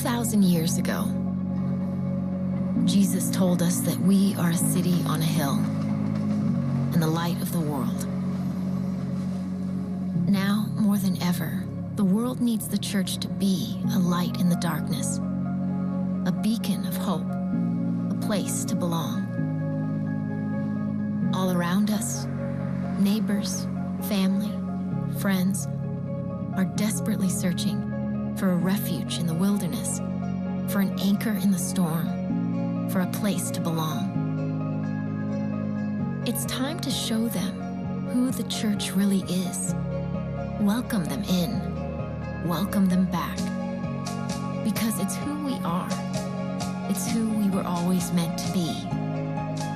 2,000 years ago, Jesus told us that we are a city on a hill and the light of the world. Now, more than ever, the world needs the church to be a light in the darkness, a beacon of hope, a place to belong. All around us, neighbors, family, friends are desperately searching for a refuge in the wilderness, for an anchor in the storm, for a place to belong. It's time to show them who the church really is. Welcome them in, welcome them back, because it's who we are. It's who we were always meant to be.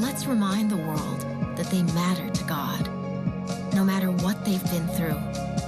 Let's remind the world that they matter to God, no matter what they've been through,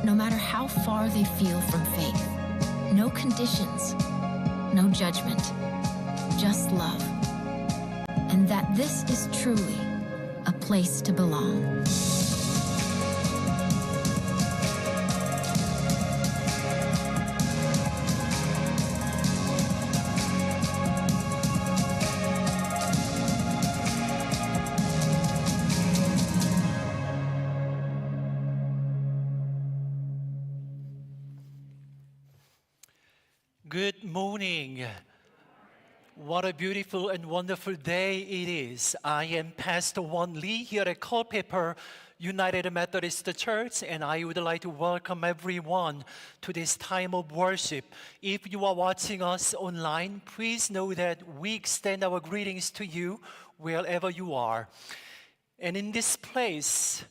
no matter how far they feel from faith. No conditions, no judgment, just love. And that this is truly a place to belong. Good morning. What a beautiful and wonderful day it is. I am Pastor Won Lee here at Culpeper United Methodist Church, and I would like to welcome everyone to this time of worship. If you are watching us online, please know that we extend our greetings to you wherever you are. And in this place,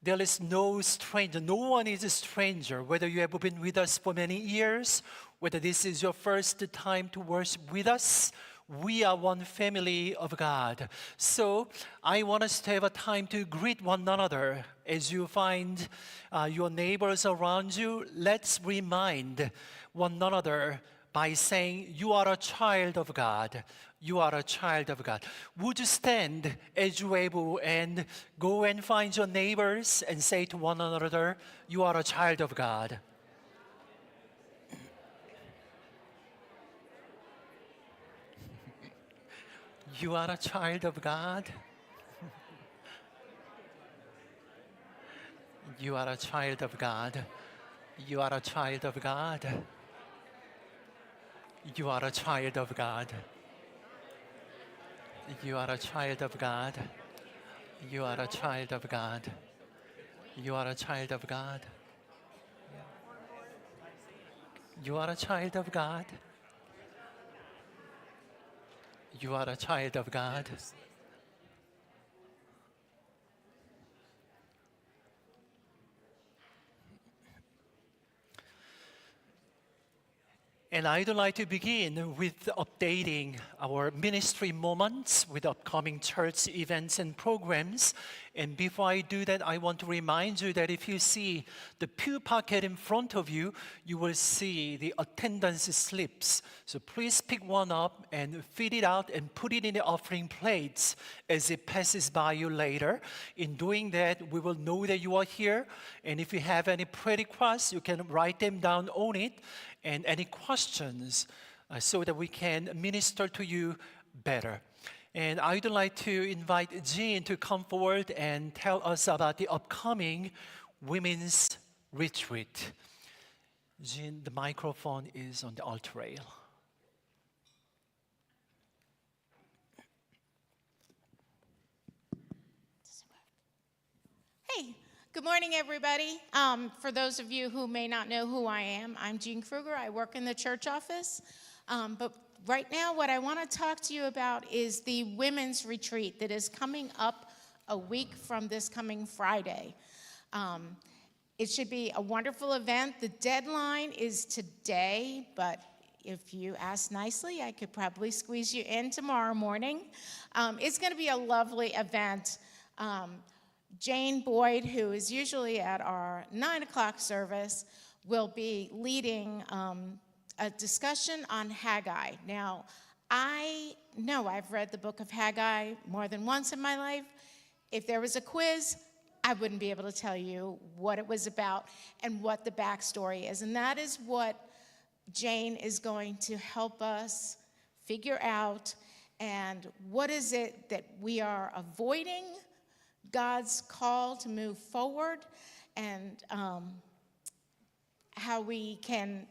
there is no stranger. No one is a stranger, whether you have been with us for many years, whether this is your first time to worship with us. We are one family of God. So I want us to have a time to greet one another. As you find your neighbors around you, let's remind one another by saying, you are a child of God. You are a child of God. Would you stand as you are able and go and find your neighbors and say to one another, you are a child of God. You are a child of God. You are a child of God. You are a child of God. You are a child of God. You are a child of God. You are a child of God. You are a child of God. You are a child of God. You are a child of God. And I'd like to begin with updating our ministry moments with upcoming church events and programs. And before I do that, I want to remind you that if you see the pew pocket in front of you, you will see the attendance slips. So please pick one up and fill it out and put it in the offering plates as it passes by you later. In doing that, we will know that you are here. And if you have any prayer requests, you can write them down on it. And any questions so that we can minister to you better. And I would like to invite Jean to come forward and tell us about the upcoming women's retreat. Jean, the microphone is on the altar rail. Hey, good morning, everybody. For those of you who may not know who I am, I'm Jean Kruger. I work in the church office. But right now, what I want to talk to you about is the women's retreat that is coming up a week from this coming Friday. It should be a wonderful event. The deadline is today, but if you ask nicely, I could probably squeeze you in tomorrow morning. It's going to be a lovely event. Jane Boyd, who is usually at our 9 o'clock service, will be leading a discussion on Haggai. Now, I know I've read the book of Haggai more than once in my life. If there was a quiz, I wouldn't be able to tell you what it was about and what the backstory is. And that is what Jane is going to help us figure out and what is it that we are avoiding God's call to move forward, and how we can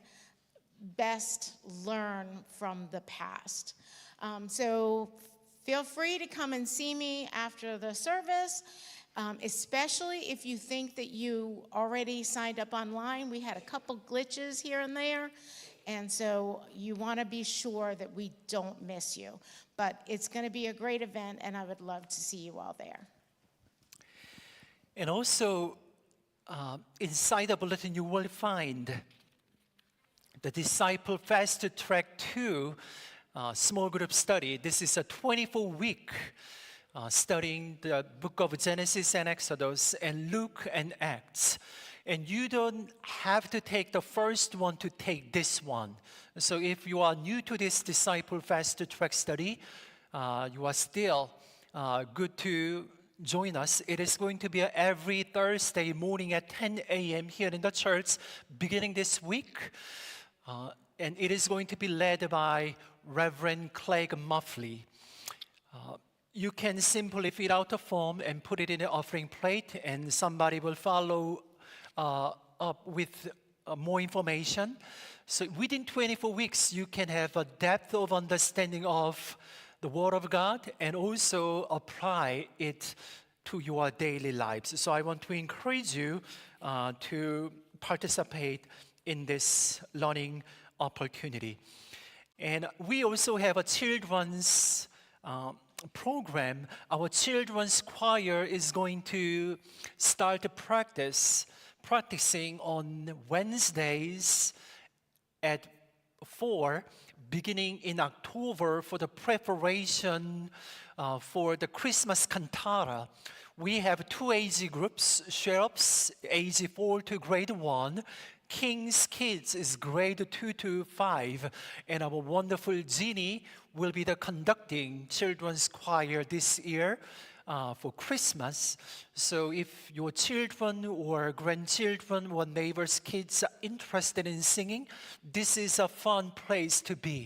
best learn from the past. So feel free to come and see me after the service, especially if you think that you already signed up online. We had a couple glitches here and there, and so you want to be sure that we don't miss you. But it's going to be a great event, and I would love to see you all there. And also, inside the bulletin, you will find the Disciple Fast Track 2 small group study. This is a 24-week studying the book of Genesis and Exodus and Luke and Acts. And you don't have to take the first one to take this one. So if you are new to this Disciple Fast Track study, you are still good to join us. It is going to be every Thursday morning at 10 a.m. here in the church, beginning this week. And it is going to be led by Reverend Craig Muffley. You can simply fill out a form and put it in the offering plate, and somebody will follow up with more information. So within 24 weeks, you can have a depth of understanding of the Word of God and also apply it to your daily lives. So I want to encourage you to participate in this learning opportunity. And we also have a children's program. Our children's choir is going to start practicing on Wednesdays at 4, beginning in October, for the preparation for the Christmas cantata. We have 2 age groups: Sheriffs, age 4 to grade 1, King's Kids is grade 2 to 5, and our wonderful Jeannie will be the conducting children's choir this year for Christmas. So if your children or grandchildren or neighbors' kids are interested in singing, this is a fun place to be.